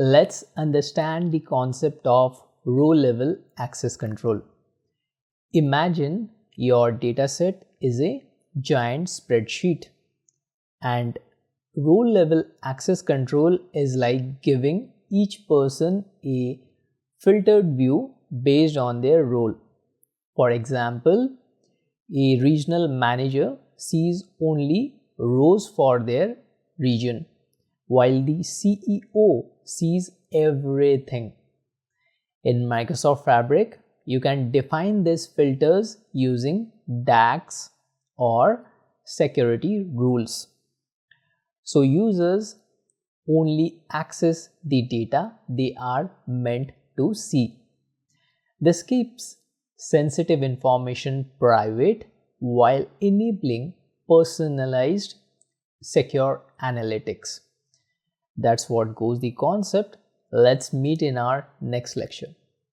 Let's understand the concept of row-level access control. Imagine your dataset is a giant spreadsheet, and row-level access control is like giving each person a filtered view based on their role. For example, a regional manager sees only rows for their region, while the CEO sees everything. In Microsoft Fabric, you can define these filters using DAGs or security rules. So users only access the data they are meant to see. This keeps sensitive information private while enabling personalized, secure analytics. That's what goes the concept. Let's meet in our next lecture.